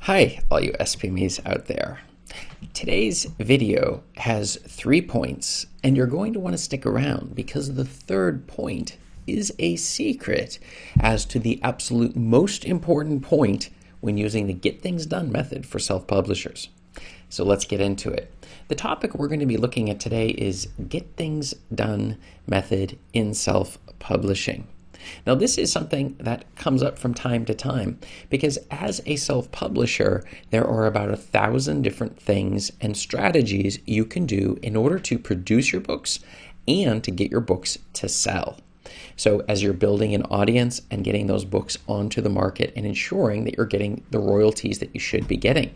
Hi, all you SPMEs out there. Today's video has 3 points, and you're going to want to stick around because the third point is a secret as to the absolute most important point when using the Get Things Done method for self-publishers. So let's get into it. The topic we're going to be looking at today is Get Things Done method in self-publishing. Now, this is something that comes up from time to time because as a self-publisher, there are about 1,000 different things and strategies you can do in order to produce your books and to get your books to sell. So as you're building an audience and getting those books onto the market and ensuring that you're getting the royalties that you should be getting.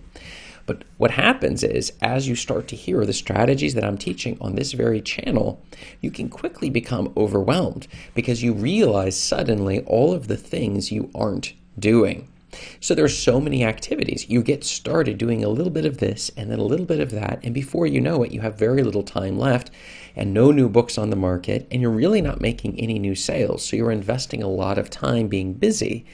But what happens is, as you start to hear the strategies that I'm teaching on this very channel, you can quickly become overwhelmed because you realize suddenly all of the things you aren't doing. So there's so many activities. You get started doing a little bit of this and then a little bit of that, and before you know it, you have very little time left and no new books on the market, and you're really not making any new sales. So you're investing a lot of time being busy,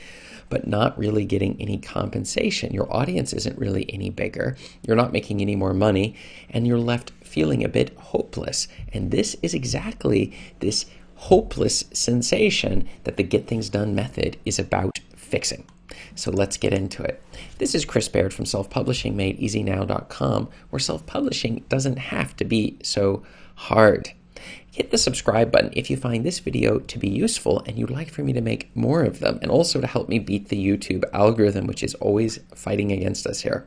but not really getting any compensation. Your audience isn't really any bigger. You're not making any more money, and you're left feeling a bit hopeless. And this is exactly this hopeless sensation that the Get Things Done method is about fixing. So let's get into it. This is Chris Baird from selfpublishingmadeeasynow.com, where self-publishing doesn't have to be so hard. Hit the subscribe button if you find this video to be useful and you'd like for me to make more of them, and also to help me beat the YouTube algorithm, which is always fighting against us here.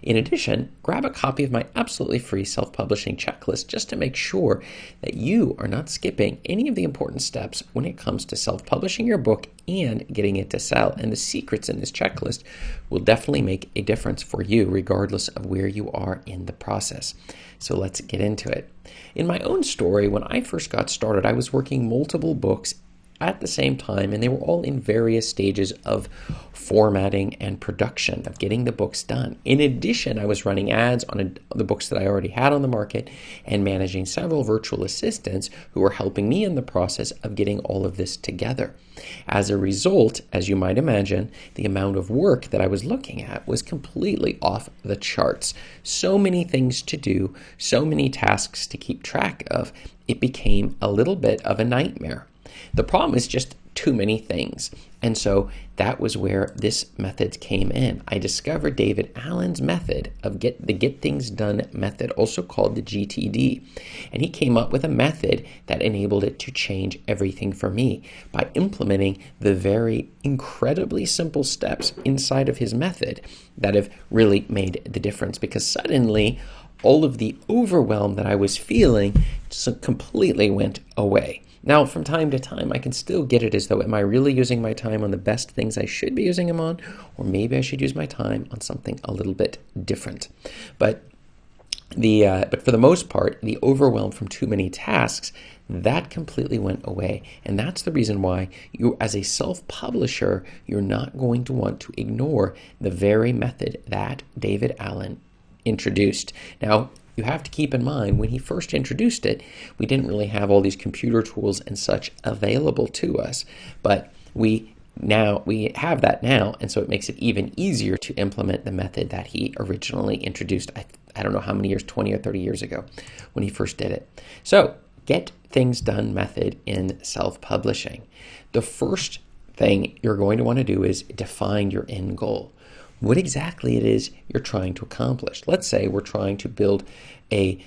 In addition, grab a copy of my absolutely free self-publishing checklist just to make sure that you are not skipping any of the important steps when it comes to self-publishing your book and getting it to sell. And the secrets in this checklist will definitely make a difference for you regardless of where you are in the process. So let's get into it. In my own story, when I first got started, I was working multiple books at the same time, and they were all in various stages of formatting and production, of getting the books done. In addition, I was running ads on the books that I already had on the market and managing several virtual assistants who were helping me in the process of getting all of this together. As a result, as you might imagine, the amount of work that I was looking at was completely off the charts. So many things to do, so many tasks to keep track of, it became a little bit of a nightmare. The problem is just too many things. And so that was where this method came in. I discovered David Allen's method of the Get Things Done method, also called the GTD. And he came up with a method that enabled it to change everything for me by implementing the very incredibly simple steps inside of his method that have really made the difference, because suddenly all of the overwhelm that I was feeling just completely went away. Now, from time to time, I can still get it as though, am I really using my time on the best things I should be using them on? Or maybe I should use my time on something a little bit different. But for the most part, the overwhelm from too many tasks, that completely went away. And that's the reason why you, as a self-publisher, you're not going to want to ignore the very method that David Allen introduced. Now, you have to keep in mind, when he first introduced it, we didn't really have all these computer tools and such available to us, but we have that now, and so it makes it even easier to implement the method that he originally introduced. I don't know how many years, 20 or 30 years ago, when he first did it. So, Get Things Done method in self-publishing. The first thing you're going to want to do is define your end goal. What exactly it is you're trying to accomplish. Let's say we're trying to build a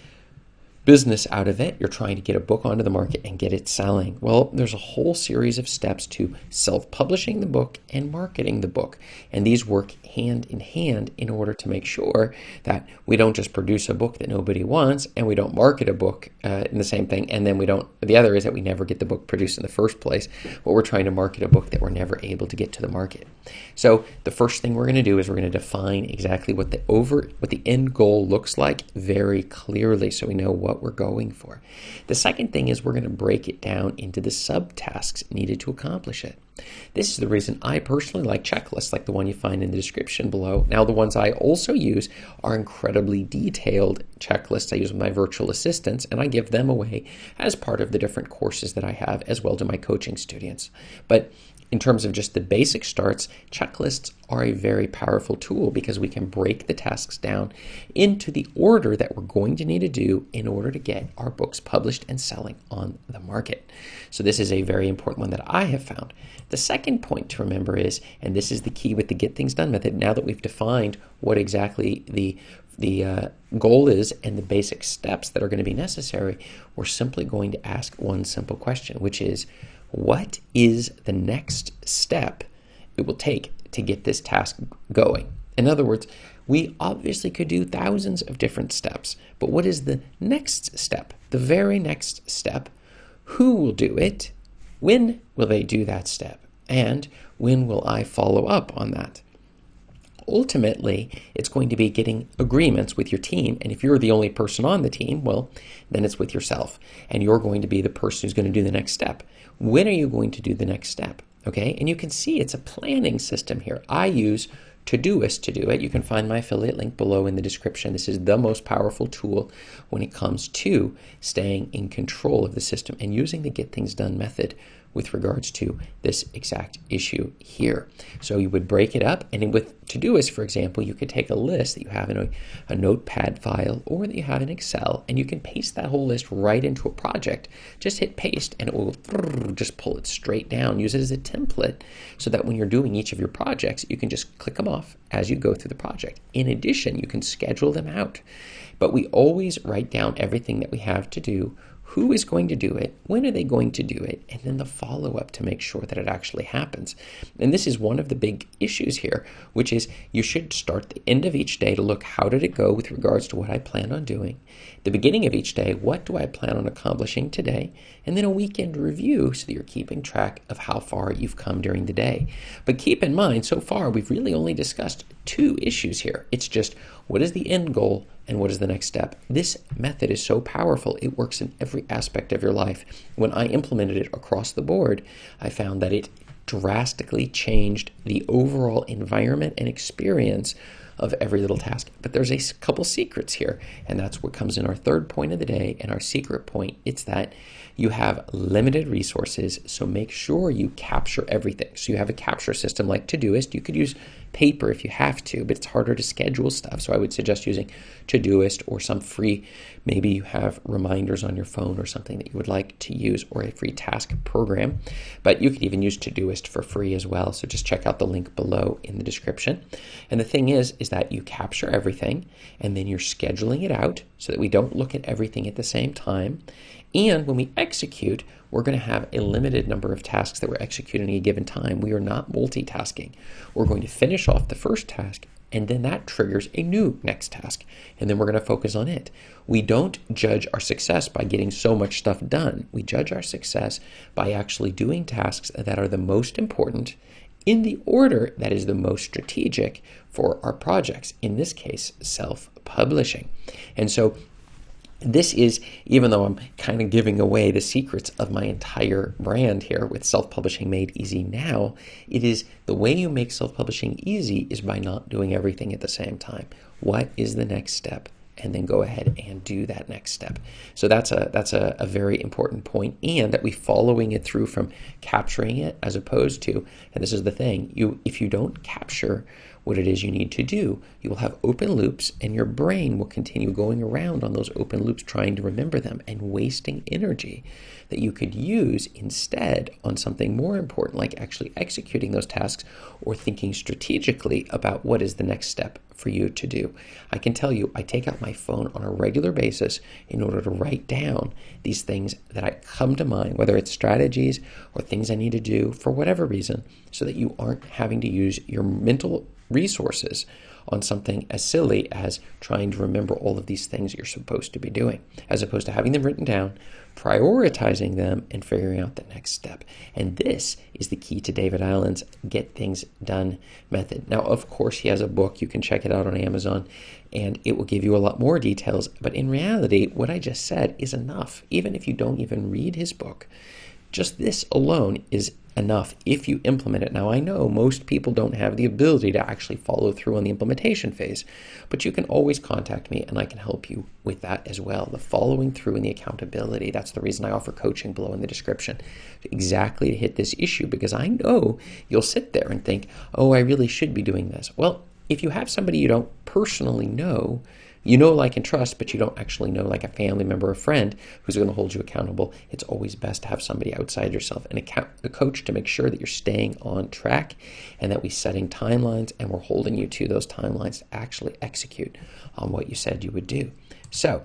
business out of it. You're trying to get a book onto the market and get it selling. Well, there's a whole series of steps to self-publishing the book and marketing the book. And these work hand in hand in order to make sure that we don't just produce a book that nobody wants, and we don't market a book in the same thing, and then the other is that we never get the book produced in the first place, but we're trying to market a book that we're never able to get to the market. So the first thing we're going to do is we're going to define exactly what the end goal looks like very clearly, so we know what we're going for. The second thing is we're going to break it down into the subtasks needed to accomplish it. This is the reason I personally like checklists like the one you find in the description below. Now, the ones I also use are incredibly detailed checklists I use with my virtual assistants, and I give them away as part of the different courses that I have, as well to my coaching students. But in terms of just the basic starts, checklists are a very powerful tool because we can break the tasks down into the order that we're going to need to do in order to get our books published and selling on the market. So this is a very important one that I have found. The second point to remember is, and this is the key with the Get Things Done method, now that we've defined what exactly the goal is and the basic steps that are going to be necessary, we're simply going to ask one simple question, which is, what is the next step it will take to get this task going? In other words, we obviously could do thousands of different steps, but what is the next step? The very next step. Who will do it? When will they do that step? And when will I follow up on that? Ultimately, it's going to be getting agreements with your team. And if you're the only person on the team, well, then it's with yourself. And you're going to be the person who's going to do the next step. When are you going to do the next step? Okay, and you can see it's a planning system here. I use Todoist to do it. You can find my affiliate link below in the description. This is the most powerful tool when it comes to staying in control of the system and using the Get Things Done method with regards to this exact issue here. So you would break it up, and with Todoist, for example, you could take a list that you have in a notepad file or that you have in Excel, and you can paste that whole list right into a project. Just hit paste, and it will just pull it straight down. Use it as a template so that when you're doing each of your projects, you can just click them off as you go through the project. In addition, you can schedule them out. But we always write down everything that we have to do, who is going to do it, when are they going to do it, and then the follow-up to make sure that it actually happens. And this is one of the big issues here, which is you should start the end of each day to look, how did it go with regards to what I planned on doing? The beginning of each day, what do I plan on accomplishing today? And then a weekend review so that you're keeping track of how far you've come during the day. But keep in mind, so far, we've really only discussed two issues here. It's just, what is the end goal and what is the next step? This method is so powerful, it works in every aspect of your life. When I implemented it across the board, I found that it drastically changed the overall environment and experience of every little task. But there's a couple secrets here, and that's what comes in our third point of the day and our secret point. It's that you have limited resources, so make sure you capture everything. So you have a capture system like Todoist. You could use paper if you have to, but it's harder to schedule stuff. So I would suggest using Todoist or some free, maybe you have reminders on your phone or something that you would like to use, or a free task program. But you could even use Todoist for free as well. So just check out the link below in the description. And the thing is that you capture everything and then you're scheduling it out so that we don't look at everything at the same time. And when we execute, we're going to have a limited number of tasks that we're executing at a given time. We are not multitasking. We're going to finish off the first task, and then that triggers a new next task, and then we're going to focus on it. We don't judge our success by getting so much stuff done. We judge our success by actually doing tasks that are the most important in the order that is the most strategic for our projects, in this case, self-publishing. And so this is, even though I'm kind of giving away the secrets of my entire brand here with Self-Publishing Made Easy Now, it is the way you make self-publishing easy is by not doing everything at the same time. What is the next step? And then go ahead and do that next step. So that's a very important point, and that we following it through from capturing it as opposed to, and this is the thing, if you don't capture what it is you need to do, you will have open loops, and your brain will continue going around on those open loops trying to remember them and wasting energy that you could use instead on something more important, like actually executing those tasks or thinking strategically about what is the next step for you to do. I can tell you, I take out my phone on a regular basis in order to write down these things that I come to mind, whether it's strategies or things I need to do for whatever reason, so that you aren't having to use your mental resources on something as silly as trying to remember all of these things you're supposed to be doing, as opposed to having them written down, prioritizing them, and figuring out the next step. And this is the key to David Allen's Get Things Done method. Now, of course, he has a book. You can check it out on Amazon, and it will give you a lot more details. But in reality, what I just said is enough. Even if you don't even read his book, just this alone is enough if you implement it. Now, I know most people don't have the ability to actually follow through on the implementation phase, but you can always contact me and I can help you with that as well. The following through and the accountability. That's the reason I offer coaching below in the description, exactly to hit this issue, because I know you'll sit there and think, oh, I really should be doing this. Well, if you have somebody you don't personally know, you know, like, and trust, but you don't actually know, like a family member or friend who's going to hold you accountable, it's always best to have somebody outside yourself and a coach to make sure that you're staying on track and that we're setting timelines and we're holding you to those timelines to actually execute on what you said you would do. So,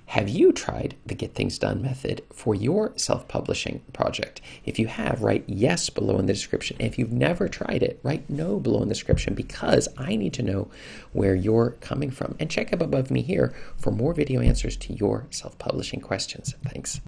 have you tried the Get Things Done method for your self-publishing project? If you have, write yes below in the description. And if you've never tried it, write no below in the description, because I need to know where you're coming from. And check up above me here for more video answers to your self-publishing questions. Thanks.